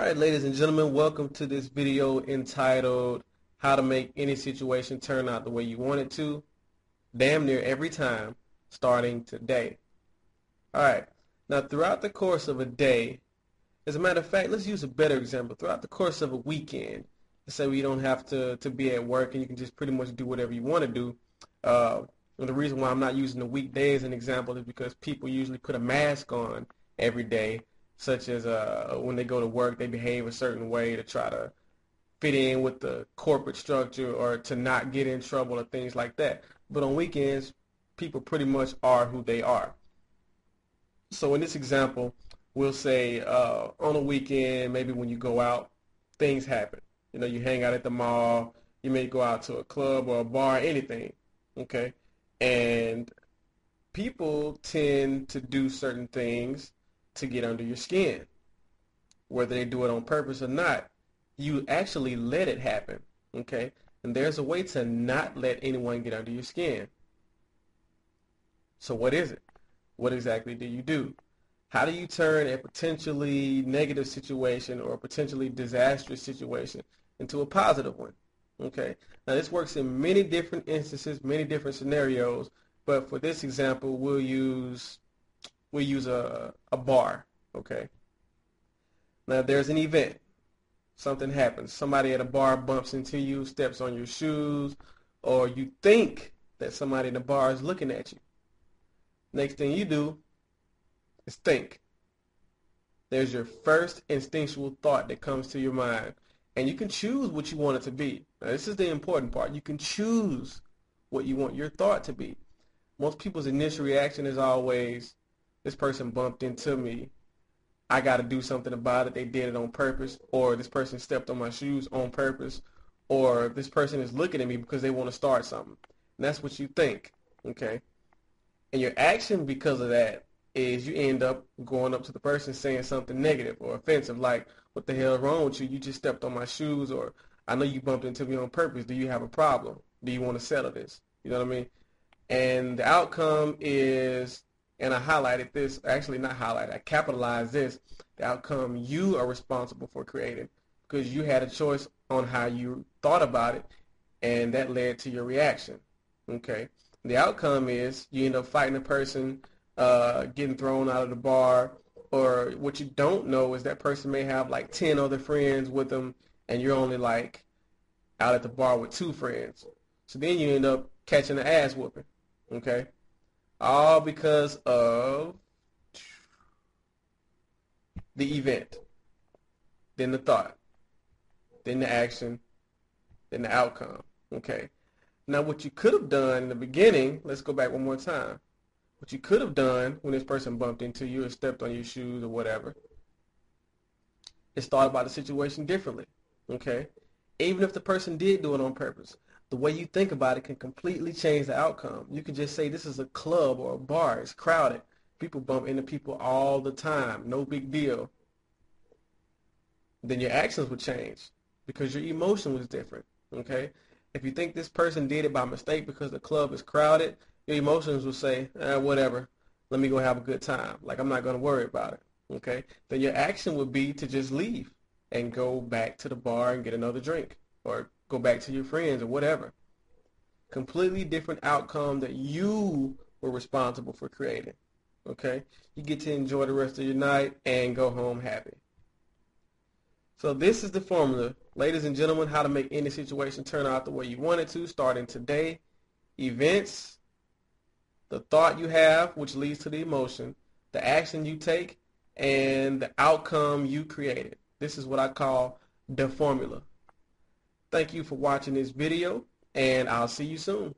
Alright, ladies and gentlemen, welcome to this video entitled How to Make Any Situation Turn Out the Way You Want It to, damn near every time, starting today. Alright, now throughout the course of a day, as a matter of fact, let's use a better example. Throughout the course of a weekend, let's say we don't have to be at work and you can just pretty much do whatever you want to do. And the reason why I'm not using the weekday as an example is because people usually put a mask on every day, such as when they go to work, they behave a certain way to try to fit in with the corporate structure or to not get in trouble or things like that. But on weekends, people pretty much are who they are. So in this example, we'll say on a weekend, maybe when you go out, things happen. You know, you hang out at the mall, you may go out to a club or a bar, anything, okay? And people tend to do certain things to get under your skin. Whether they do it on purpose or not, you actually let it happen, okay? And there's a way to not let anyone get under your skin. So what is it? What exactly do you do? How do you turn a potentially negative situation or a potentially disastrous situation into a positive one? Okay. Now this works in many different instances, many different scenarios, but for this example, we'll use a bar. Okay. Now there's an event. Something happens. Somebody at a bar bumps into you, steps on your shoes, or you think that somebody in the bar is looking at you. Next thing you do is think. There's your first instinctual thought that comes to your mind. And you can choose what you want it to be. Now, this is the important part. You can choose what you want your thought to be. Most people's initial reaction is always, this person bumped into me. I got to do something about it. They did it on purpose. Or this person stepped on my shoes on purpose. Or this person is looking at me because they want to start something. And that's what you think. Okay? And your action because of that is you end up going up to the person saying something negative or offensive, like, what the hell is wrong with you? You just stepped on my shoes, or I know you bumped into me on purpose. Do you have a problem? Do you want to settle this? You know what I mean? And the outcome is, and I highlighted this, actually not highlighted, I capitalized this, the outcome you are responsible for creating because you had a choice on how you thought about it, and that led to your reaction. Okay? The outcome is you end up fighting a person, getting thrown out of the bar, or what you don't know is that person may have like 10 other friends with them, and you're only like out at the bar with 2 friends. So then you end up catching an ass whooping, okay? All because of the event, then the thought, then the action, then the outcome, okay? Now what you could have done in the beginning, let's go back one more time. What you could have done when this person bumped into you or stepped on your shoes or whatever is thought about the situation differently, okay? Even if the person did do it on purpose, the way you think about it can completely change the outcome. You can just say this is a club or a bar. It's crowded. People bump into people all the time. No big deal. Then your actions would change because your emotion was different, okay? If you think this person did it by mistake because the club is crowded, your emotions will say, whatever, let me go have a good time. Like, I'm not going to worry about it, okay? Then your action would be to just leave and go back to the bar and get another drink or go back to your friends or whatever. Completely different outcome that you were responsible for creating, okay? You get to enjoy the rest of your night and go home happy. So this is the formula, ladies and gentlemen, how to make any situation turn out the way you want it to, starting today. Events, the thought you have, which leads to the emotion, the action you take, and the outcome you created. This is what I call the formula. Thank you for watching this video, and I'll see you soon.